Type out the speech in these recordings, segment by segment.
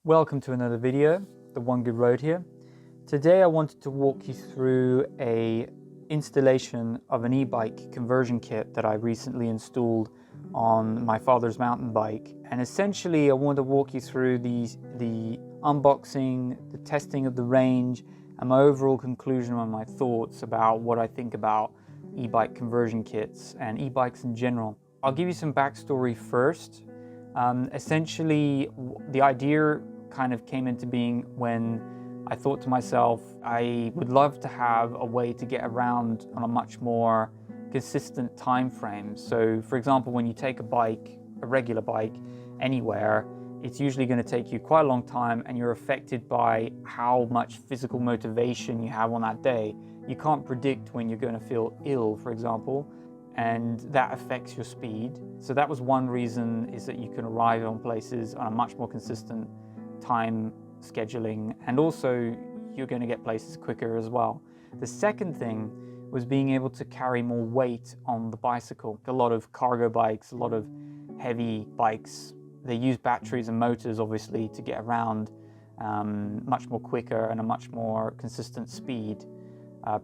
Welcome to another video, the One Good Road here. Today I wanted to walk you through a installation of an e-bike conversion kit that I recently installed on my father's mountain bike. And essentially I want to walk you through the unboxing, the testing of the range, and my overall conclusion on my thoughts about what I think about e-bike conversion kits and e-bikes in general. I'll give you some backstory first. Essentially, the idea kind of came into being when I thought to myself, I would love to have a way to get around on a much more consistent time frame. So for example, when you take a bike, a regular bike, anywhere, it's usually going to take you quite a long time and you're affected by how much physical motivation you have on that day. You can't predict when you're going to feel ill, for example, and that affects your speed. So that was one reason, is that you can arrive on places on a much more consistent time scheduling, and also you're going to get places quicker as well. The second thing was being able to carry more weight on the bicycle. A lot of cargo bikes, a lot of heavy bikes, they use batteries and motors obviously to get around much more quicker and a much more consistent speed,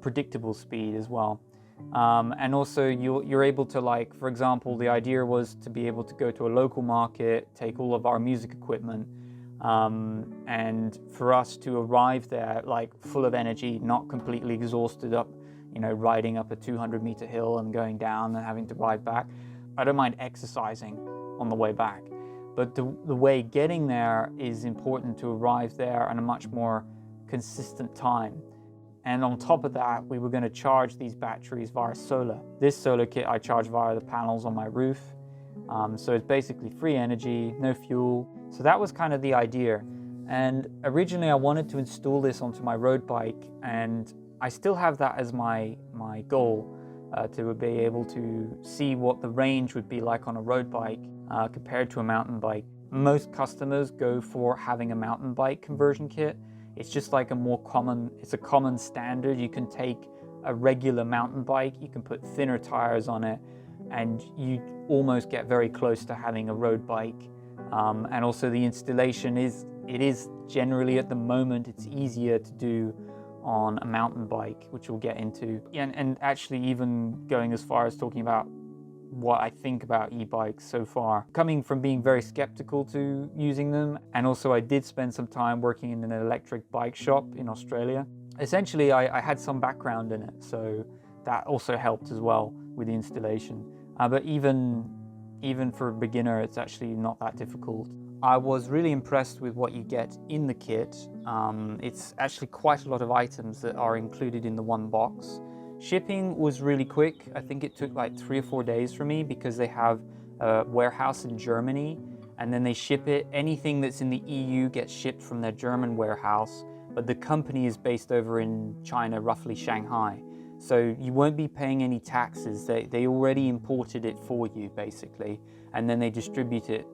predictable speed as well. And also you're able to, like, for example, the idea was to be able to go to a local market, take all of our music equipment, and for us to arrive there like full of energy, not completely exhausted up, you know, riding up a 200-meter hill and going down and having to ride back. I don't mind exercising on the way back, but the way getting there is important, to arrive there at a much more consistent time. And on top of that, we were going to charge these batteries via solar. This solar kit I charge via the panels on my roof. So it's basically free energy, no fuel. So that was kind of the idea. And originally I wanted to install this onto my road bike, and I still have that as my goal, to be able to see what the range would be like on a road bike compared to a mountain bike. Most customers go for having a mountain bike conversion kit. It's just like it's a common standard. You can take a regular mountain bike, you can put thinner tires on it, and you almost get very close to having a road bike. And also the installation is generally, at the moment, it's easier to do on a mountain bike, which we'll get into. And actually even going as far as talking about what I think about e-bikes so far, coming from being very skeptical to using them. And also I did spend some time working in an electric bike shop in Australia. Essentially I had some background in it, so that also helped as well with the installation. But even for a beginner, it's actually not that difficult. I was really impressed with what you get in the kit. It's actually quite a lot of items that are included in the one box. Shipping was really quick. I think it took like 3 or 4 days for me, because they have a warehouse in Germany and then they ship it. Anything that's in the EU gets shipped from their German warehouse, but the company is based over in China, roughly Shanghai. So you won't be paying any taxes. They already imported it for you, basically, and then they distribute it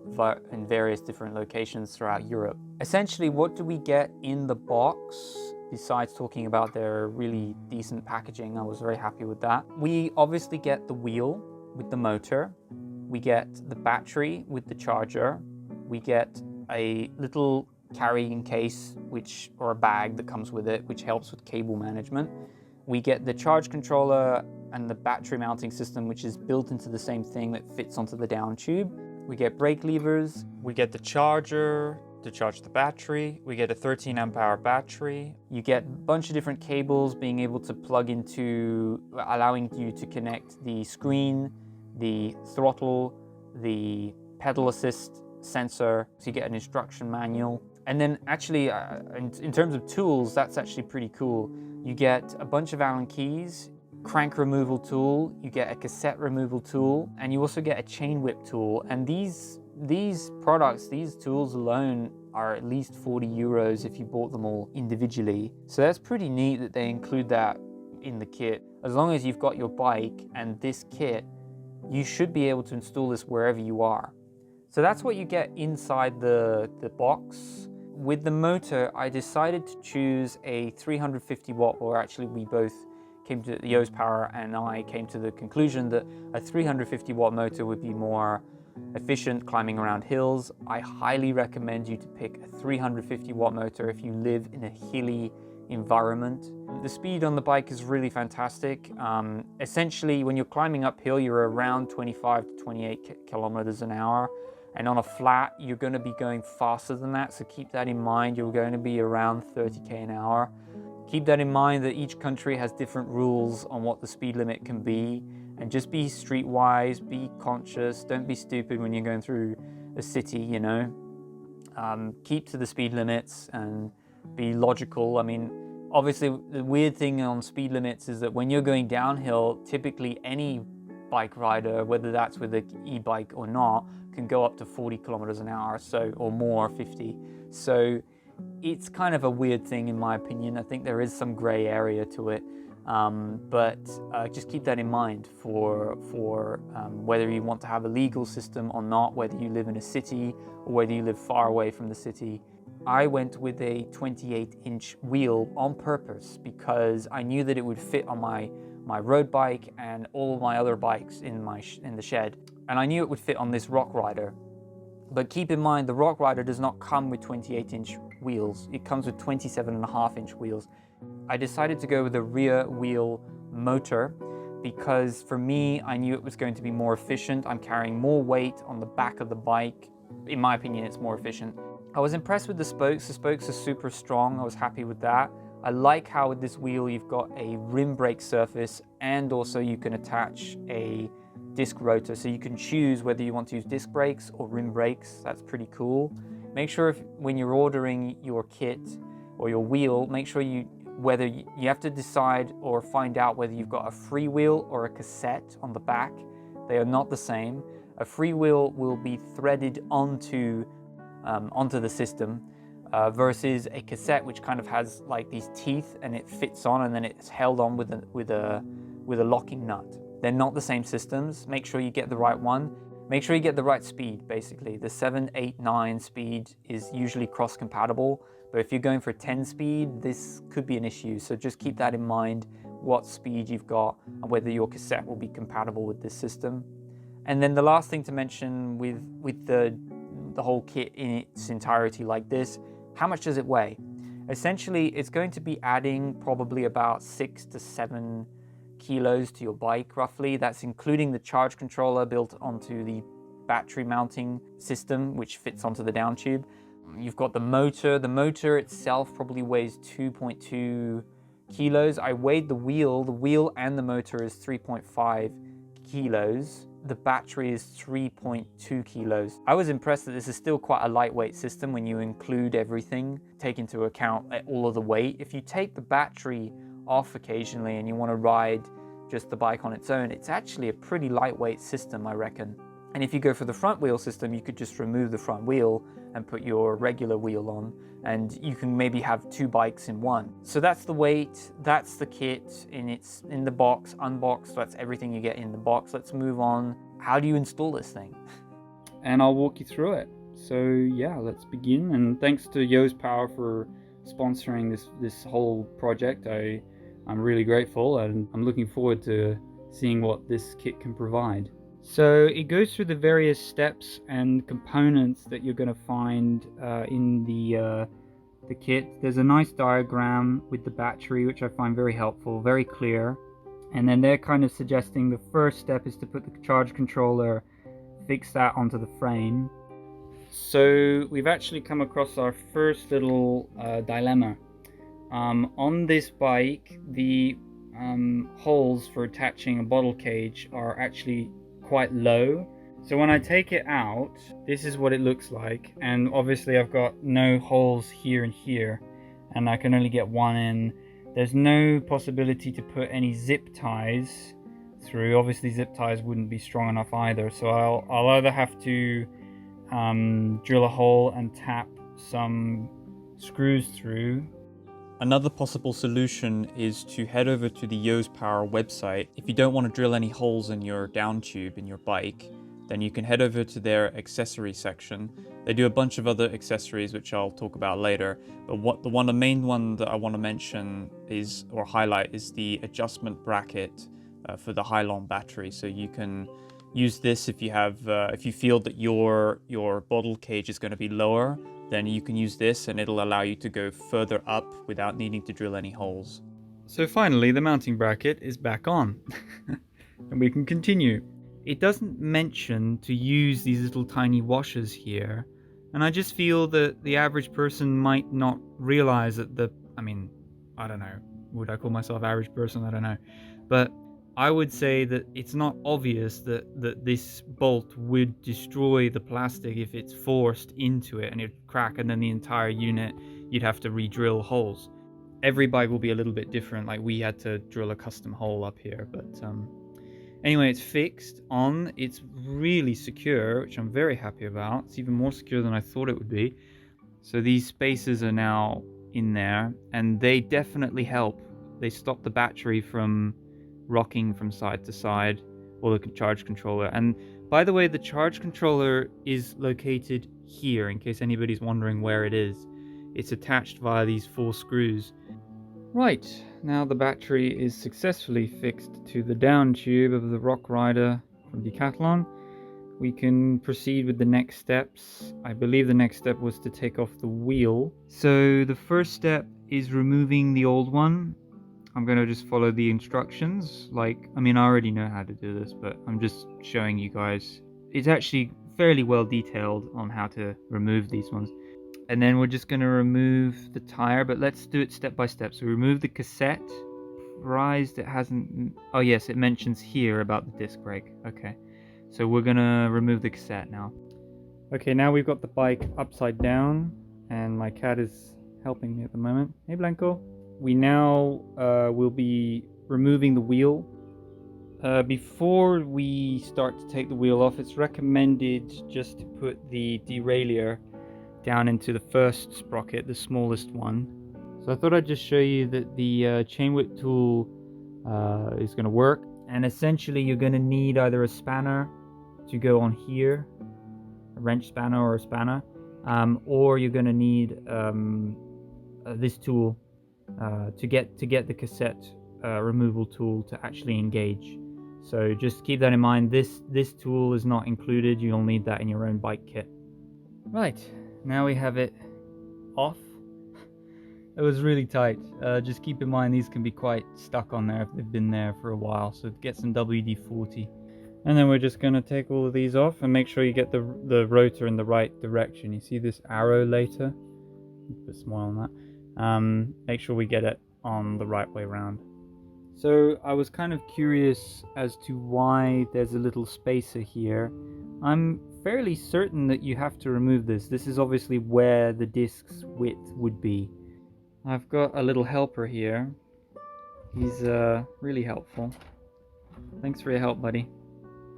in various different locations throughout Europe. Essentially, what do we get in the box? Besides talking about their really decent packaging, I was very happy with that. We obviously get the wheel with the motor. We get the battery with the charger. We get a little carrying case, or a bag that comes with it, which helps with cable management. We get the charge controller and the battery mounting system, which is built into the same thing that fits onto the down tube. We get brake levers. We get the charger to charge the battery. We get a 13 amp hour battery. You get a bunch of different cables being able to plug into, allowing you to connect the screen, the throttle, the pedal assist sensor. So you get an instruction manual. And then actually, in terms of tools, that's actually pretty cool. You get a bunch of Allen keys, crank removal tool, you get a cassette removal tool, and you also get a chain whip tool. And these products, these tools alone, are at least 40 euros if you bought them all individually. So that's pretty neat that they include that in the kit. As long as you've got your bike and this kit, you should be able to install this wherever you are. So that's what you get inside the box. With the motor, I decided to choose a 350 watt, or actually we both came to YOSE Power and I came to the conclusion that a 350 watt motor would be more efficient climbing around hills, I highly recommend you to pick a 350 watt motor if you live in a hilly environment. The speed on the bike is really fantastic. Essentially, when you're climbing uphill, you're around 25 to 28 kilometers an hour. And on a flat, you're going to be going faster than that. So keep that in mind. You're going to be around 30k an hour. Keep that in mind that each country has different rules on what the speed limit can be. And just be streetwise, be conscious. Don't be stupid when you're going through a city, you know. Keep to the speed limits and be logical. I mean, obviously, the weird thing on speed limits is that when you're going downhill, typically any bike rider, whether that's with an e-bike or not, can go up to 40 kilometers an hour, so, or more, 50. So it's kind of a weird thing in my opinion. I think there is some gray area to it. But just keep that in mind for whether you want to have a legal system or not, whether you live in a city or whether you live far away from the city. I went with a 28-inch wheel on purpose because I knew that it would fit on my road bike and all my other bikes in the shed. And I knew it would fit on this Rockrider. But keep in mind, the Rockrider does not come with 28-inch wheels. It comes with 27.5-inch wheels. I decided to go with a rear wheel motor because for me, I knew it was going to be more efficient. I'm carrying more weight on the back of the bike. In my opinion, it's more efficient. I was impressed with the spokes. The spokes are super strong. I was happy with that. I like how with this wheel, you've got a rim brake surface and also you can attach a disc rotor. So you can choose whether you want to use disc brakes or rim brakes. That's pretty cool. Make sure when you're ordering your kit or your wheel, make sure you have to decide or find out whether you've got a free wheel or a cassette on the back. They are not the same. A free wheel will be threaded onto the system versus a cassette, which kind of has like these teeth and it fits on and then it's held on with a locking nut. They're not the same systems. Make sure you get the right one. Make sure you get the right speed, basically. The 7, 8, 9 speed is usually cross-compatible, but if you're going for 10 speed, this could be an issue. So just keep that in mind, what speed you've got and whether your cassette will be compatible with this system. And then the last thing to mention with the whole kit in its entirety like this, how much does it weigh? Essentially, it's going to be adding probably about 6 to 7 kilos to your bike, roughly. That's including the charge controller built onto the battery mounting system, which fits onto the down tube. You've got the motor. The motor itself probably weighs 2.2 kilos. I weighed the wheel and the motor is 3.5 kilos. The battery is 3.2 kilos. I was impressed that this is still quite a lightweight system when you include everything, take into account all of the weight. If you take the battery off occasionally and you want to ride just the bike on its own, it's actually a pretty lightweight system, I reckon. And if you go for the front wheel system, you could just remove the front wheel and put your regular wheel on, and you can maybe have 2 bikes in one. So that's the weight, that's the kit in the box, unboxed, that's everything you get in the box. Let's move on. How do you install this thing? And I'll walk you through it. So yeah, let's begin. And thanks to YOSE Power for sponsoring this whole project. I'm really grateful and I'm looking forward to seeing what this kit can provide. So it goes through the various steps and components that you're going to find in the kit. There's a nice diagram with the battery, which I find very helpful, very clear. And then they're kind of suggesting the first step is to put the charge controller, fix that onto the frame. So we've actually come across our first little dilemma. On this bike, the holes for attaching a bottle cage are actually quite low. So when I take it out, this is what it looks like. And obviously I've got no holes here and here, and I can only get one in. There's no possibility to put any zip ties through. Obviously zip ties wouldn't be strong enough either. So I'll either have to drill a hole and tap some screws through. Another possible solution is to head over to the YOSE Power website. If you don't want to drill any holes in your down tube in your bike, then you can head over to their accessory section. They do a bunch of other accessories, which I'll talk about later. But the main one that I want to mention highlight is the adjustment bracket for the Hylon battery. So you can use this if you have, if you feel that your bottle cage is going to be lower, then you can use this and it'll allow you to go further up without needing to drill any holes. So finally, the mounting bracket is back on and we can continue. It doesn't mention to use these little tiny washers here, and I just feel that the average person might not realize that I don't know, would I call myself average person? I don't know, but I would say that it's not obvious that this bolt would destroy the plastic if it's forced into it and it'd crack, and then the entire unit, you'd have to re-drill holes. Every bike will be a little bit different, like we had to drill a custom hole up here, but anyway, it's fixed on. It's really secure, which I'm very happy about. It's even more secure than I thought it would be. So these spacers are now in there, and they definitely help. They stop the battery from rocking from side to side, or the charge controller. And by the way, the charge controller is located here, in case anybody's wondering where it is. It's attached via these 4 screws. Right, now the battery is successfully fixed to the down tube of the Rockrider from DECATHLON. We can proceed with the next steps. I believe the next step was to take off the wheel. So the first step is removing the old one. I'm going to just follow the instructions. I already know how to do this, but I'm just showing you guys. It's actually fairly well detailed on how to remove these ones. And then we're just going to remove the tire, but let's do it step by step. So remove the cassette. Surprised it hasn't... Oh yes, it mentions here about the disc brake. Okay, so we're going to remove the cassette now. Okay, now we've got the bike upside down, and my cat is helping me at the moment. Hey Blanco. We now will be removing the wheel. Before we start to take the wheel off, it's recommended just to put the derailleur down into the first sprocket, the smallest one. So I thought I'd just show you that the chain whip tool is going to work, and essentially you're going to need either a spanner to go on here, a wrench spanner or a spanner, or you're going to need this tool to get the cassette removal tool to actually engage. So just keep that in mind. This tool is not included. You'll need that in your own bike kit. Right. Now we have it off. It was really tight. Just keep in mind these can be quite stuck on there if they've been there for a while, so get some WD-40. And then we're just going to take all of these off and make sure you get the rotor in the right direction. You see this arrow later? Put some oil on that. Make sure we get it on the right way around. So I was kind of curious as to why there's a little spacer here. I'm fairly certain that you have to remove this. This is obviously where the disc's width would be. I've got a little helper here. He's really helpful. Thanks for your help, buddy.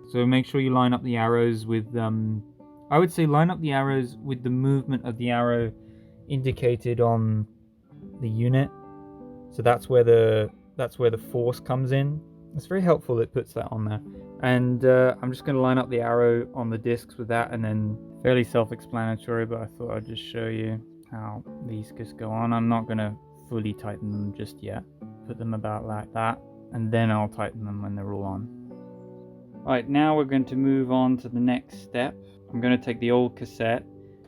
So make sure you line up the arrows with, I would say line up the arrows with the movement of the arrow indicated on the unit. So that's where the force comes in. It's very helpful it puts that on there. And I'm just going to line up the arrow on the discs with that, and then fairly self-explanatory, but I thought I'd just show you how these just go on. I'm not going to fully tighten them just yet. Put them about like that, and then I'll tighten them when they're all on. Right, now we're going to move on to the next step. I'm going to take the old cassette.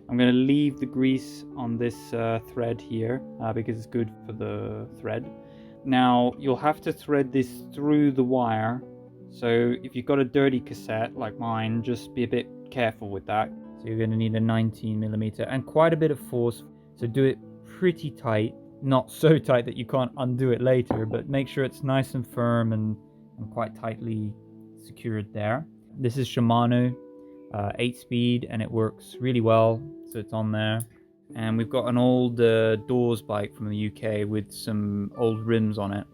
I'm going to leave the grease on this thread here because it's good for the thread. Now you'll have to thread this through the wire, so if you've got a dirty cassette like mine, just be a bit careful with that. So you're going to need a 19mm and quite a bit of force, so do it pretty tight, not so tight that you can't undo it later, but make sure it's nice and firm and quite tightly secured there. This is Shimano 8-speed and it works really well, so it's on there. And we've got an old Doors bike from the UK with some old rims on it,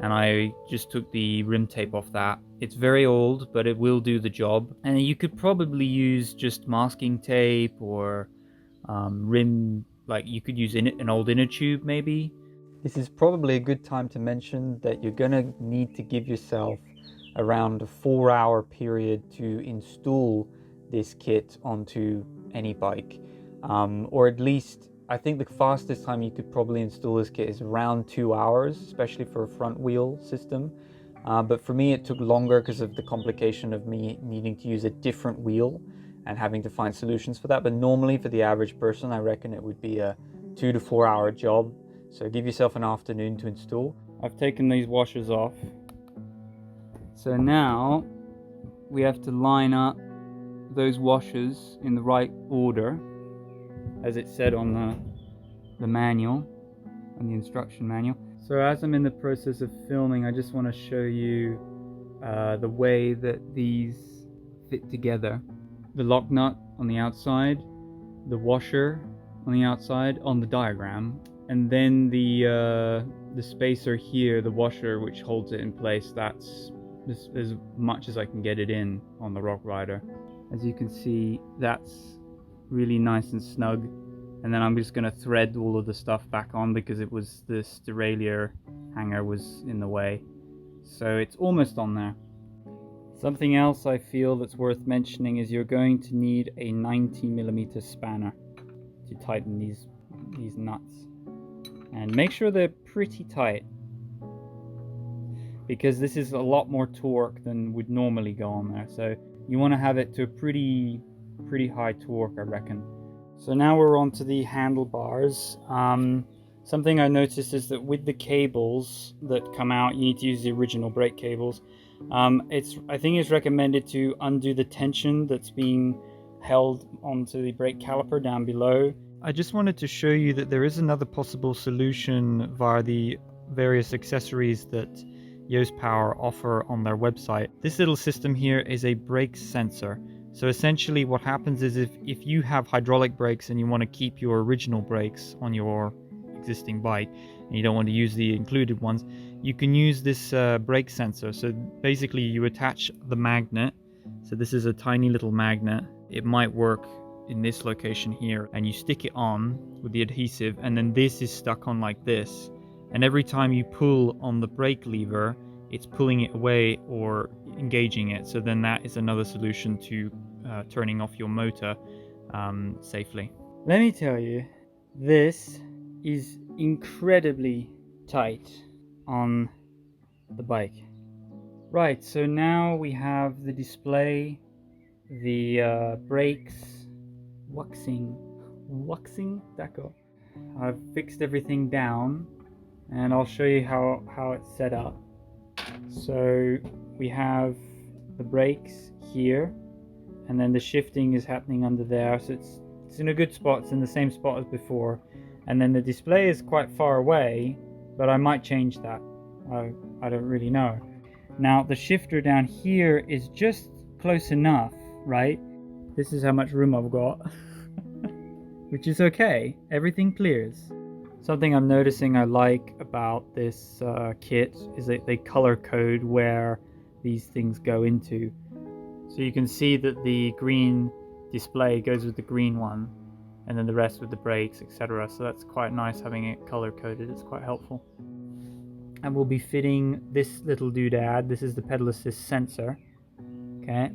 and I just took the rim tape off that. It's very old, but it will do the job. And you could probably use just masking tape or rim, like you could use an old inner tube maybe. This is probably a good time to mention that you're gonna need to give yourself around a 4-hour period to install this kit onto any bike. Or at least, I think the fastest time you could probably install this kit is around 2 hours, especially for a front wheel system. But for me it took longer because of the complication of me needing to use a different wheel and having to find solutions for that. But normally for the average person, I reckon it would be a 2 to 4 hour job. So give yourself an afternoon to install. I've taken these washers off. So now we have to line up those washers in the right order, as it said on the manual, on the instruction manual. So as I'm in the process of filming, I just want to show you the way that these fit together. The lock nut on the outside, the washer on the outside on the diagram, and then the spacer here, the washer which holds it in place. That's as much as I can get it in on the Rockrider. As you can see, that's really nice and snug. And then I'm just going to thread all of the stuff back on because it was this derailleur hanger was in the way. So it's almost on there. Something else I feel that's worth mentioning is you're going to need a 90mm spanner to tighten these nuts. And make sure they're pretty tight, because this is a lot more torque than would normally go on there. So you want to have it to a pretty high torque, I reckon. So now we're on to the handlebars. Something I noticed is that with the cables that come out, you need to use the original brake cables. I think it's recommended to undo the tension that's being held onto the brake caliper down below. I just wanted to show you that there is another possible solution via the various accessories that YOSE Power offer on their website. This little system here is a brake sensor. So essentially what happens is if you have hydraulic brakes and you want to keep your original brakes on your existing bike and you don't want to use the included ones, you can use this brake sensor. So basically you attach the magnet. So this is a tiny little magnet. It might work in this location here, and you stick it on with the adhesive, and then this is stuck on like this. And every time you pull on the brake lever, it's pulling it away or engaging it. So then that is another solution to turning off your motor safely. Let me tell you, this is incredibly tight on the bike. Right, so now we have the display, the brakes, waxing, d'accord. I've fixed everything down, and I'll show you how it's set up. So we have the brakes here, and then the shifting is happening under there, so it's in a good spot. It's in the same spot as before, and then the display is quite far away, but I might change that. I don't really know. Now the shifter down here is just close enough, right? This is how much room I've got, which is okay. Everything clears. Something I'm noticing I like about this kit is that they color code where these things go into. So you can see that the green display goes with the green one, and then the rest with the brakes, etc. So that's quite nice having it color coded. It's quite helpful. And we'll be fitting this little doodad. This is the pedal assist sensor. Okay.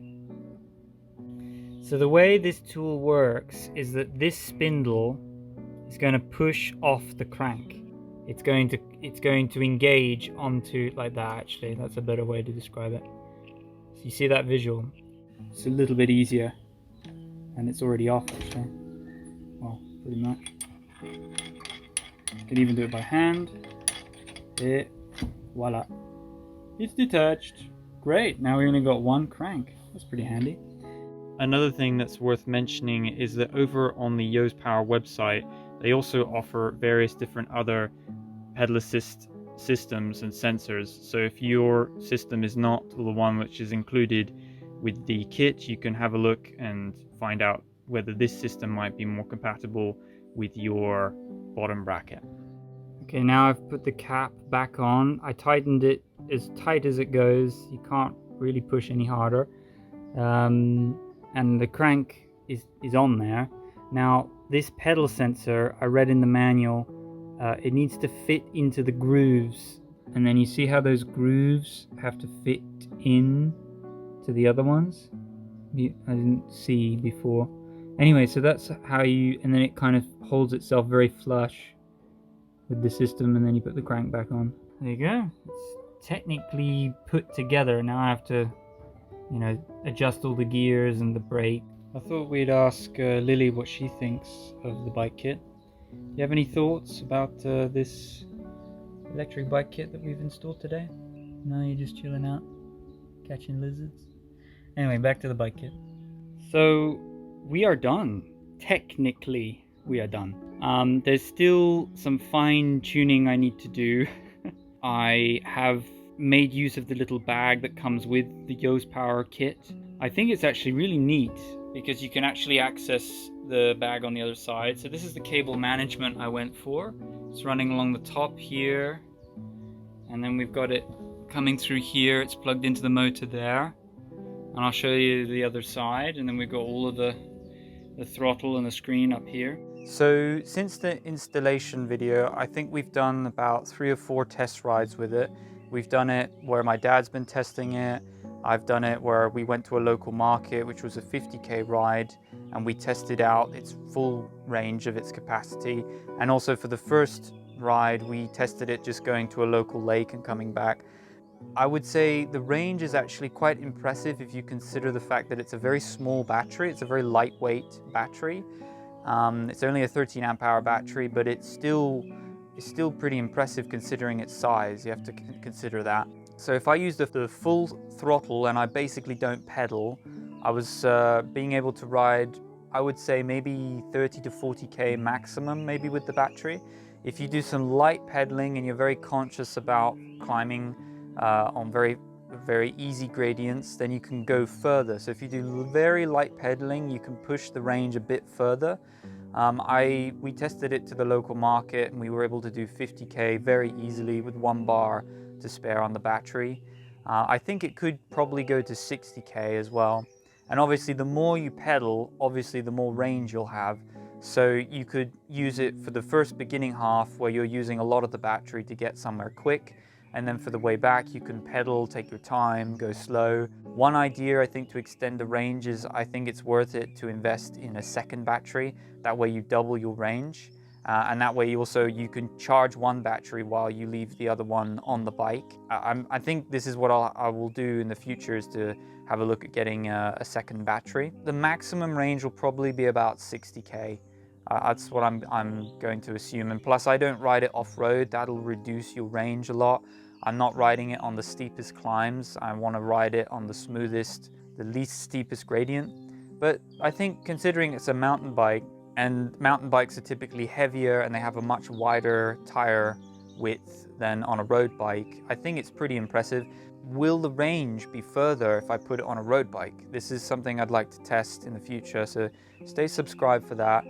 So the way this tool works is that this spindle is going to push off the crank. It's going to engage onto like that. Actually, that's a better way to describe it. So you see that visual? It's a little bit easier, and it's already off actually. Well, pretty much. You can even do it by hand. There, voila. It's detached. Great. Now we only got one crank. That's pretty handy. Another thing that's worth mentioning is that over on the YOSE Power website, they also offer various different other pedal assist systems and sensors. So if your system is not the one which is included with the kit, you can have a look and find out whether this system might be more compatible with your bottom bracket. Okay, now I've put the cap back on. I tightened it as tight as it goes. You can't really push any harder. And the crank is on there. Now this pedal sensor, I read in the manual, it needs to fit into the grooves, and then you see how those grooves have to fit in to the other ones. I didn't see before. Anyway, so that's how you, and then it kind of holds itself very flush with the system, and then you put the crank back on. There you go. It's technically put together. Now I have to, you know, adjust all the gears and the brake. I thought we'd ask Lily what she thinks of the bike kit. Do you have any thoughts about this electric bike kit that we've installed today? No, you're just chilling out, catching lizards. Anyway, back to the bike kit. So we are done. Technically, we are done. There's still some fine tuning I need to do. I have made use of the little bag that comes with the YOSE Power kit. I think it's actually really neat because you can actually access the bag on the other side. So this is the cable management I went for. It's running along the top here, and then we've got it coming through here. It's plugged into the motor there, and I'll show you the other side, and then we've got all of the throttle and the screen up here. So since the installation video, I think we've done about 3 or 4 test rides with it. We've done it where my dad's been testing it. I've done it where we went to a local market, which was a 50k ride, and we tested out its full range of its capacity. And also for the first ride, we tested it just going to a local lake and coming back. I would say the range is actually quite impressive if you consider the fact that it's a very small battery. It's a very lightweight battery. It's only a 13 amp hour battery, but it's still pretty impressive considering its size. You have to consider that. So if I use the full throttle and I basically don't pedal, I was being able to ride, I would say maybe 30 to 40k maximum, maybe with the battery. If you do some light pedaling and you're very conscious about climbing on very easy gradients, then you can go further. So if you do very light pedaling, you can push the range a bit further. We tested it to the local market and we were able to do 50k very easily with 1 bar to spare on the battery. I think it could probably go to 60k as well. And obviously the more you pedal, obviously the more range you'll have. So you could use it for the first beginning half where you're using a lot of the battery to get somewhere quick. And then for the way back, you can pedal, take your time, go slow. One idea, I think, to extend the range is I think it's worth it to invest in a second battery. That way you double your range. And that way you can charge one battery while you leave the other one on the bike. I think this is what I will do in the future, is to have a look at getting a second battery. The maximum range will probably be about 60k. That's what I'm going to assume. And plus I don't ride it off-road. That'll reduce your range a lot. I'm not riding it on the steepest climbs. I want to ride it on the smoothest, the least steepest gradient. But I think considering it's a mountain bike, and mountain bikes are typically heavier and they have a much wider tire width than on a road bike, I think it's pretty impressive. Will the range be further if I put it on a road bike? This is something I'd like to test in the future, so stay subscribed for that.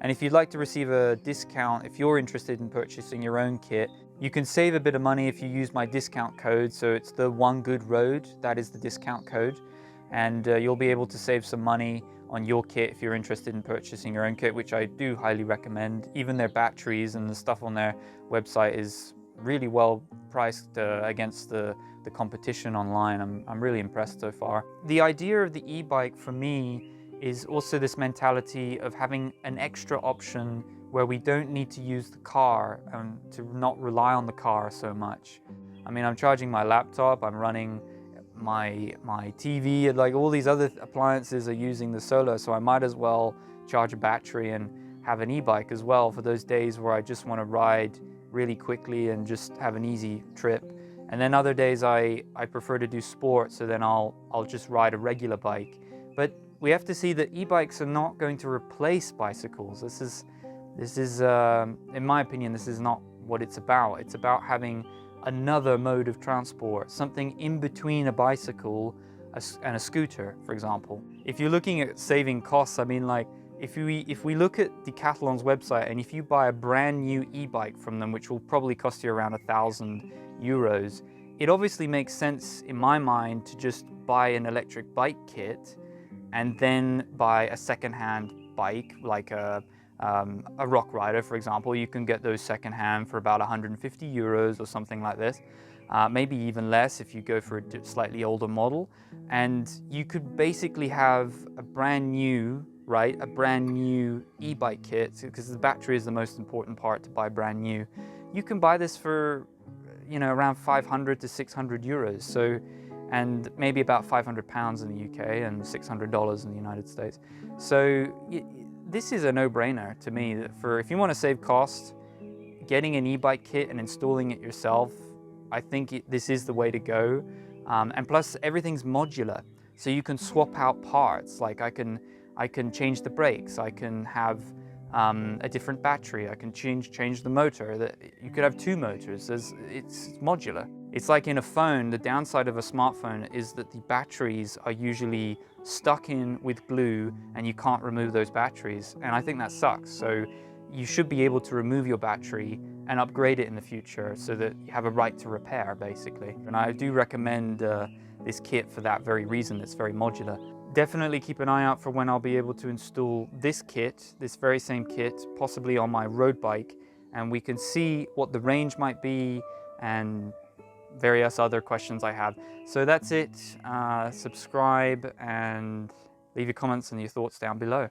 And if you'd like to receive a discount, if you're interested in purchasing your own kit, you can save a bit of money if you use my discount code. So it's the One Good Road, that is the discount code. And you'll be able to save some money on your kit if you're interested in purchasing your own kit, which I do highly recommend. Even their batteries and the stuff on their website is really well priced against the competition online. I'm really impressed so far. The idea of the e-bike for me is also this mentality of having an extra option where we don't need to use the car and to not rely on the car so much. I mean, I'm charging my laptop, I'm running my TV, and like all these other appliances are using the solar, so I might as well charge a battery and have an e-bike as well for those days where I just want to ride really quickly and just have an easy trip. And then other days I prefer to do sport, so then I'll just ride a regular bike. But we have to see that e-bikes are not going to replace bicycles. This is in my opinion, this is not what it's about. It's about having another mode of transport, something in between a bicycle and a scooter, for example. If you're looking at saving costs, I mean, like if we look at Decathlon's website, and if you buy a brand new e-bike from them, which will probably cost you around 1,000 euros, it obviously makes sense in my mind to just buy an electric bike kit and then buy a second-hand bike, like a Rockrider, for example. You can get those second-hand for about 150 euros or something like this. Maybe even less if you go for a slightly older model. And you could basically have a brand new, a brand new e-bike kit, because the battery is the most important part to buy brand new. You can buy this for, you know, around 500 to 600 euros. So, and maybe about 500 pounds in the UK and $600 in the United States. So this is a no-brainer to me. That for if you want to save costs, getting an e-bike kit and installing it yourself, I think this is the way to go. And plus everything's modular. So you can swap out parts. Like I can change the brakes. I can have a different battery. I can change the motor. You could have 2 motors. It's modular. It's like in a phone. The downside of a smartphone is that the batteries are usually stuck in with glue and you can't remove those batteries. And I think that sucks. So you should be able to remove your battery and upgrade it in the future so that you have a right to repair, basically. And I do recommend this kit for that very reason. It's very modular. Definitely keep an eye out for when I'll be able to install this kit, this very same kit, possibly on my road bike, and we can see what the range might be and various other questions I have. So that's it. Subscribe and leave your comments and your thoughts down below.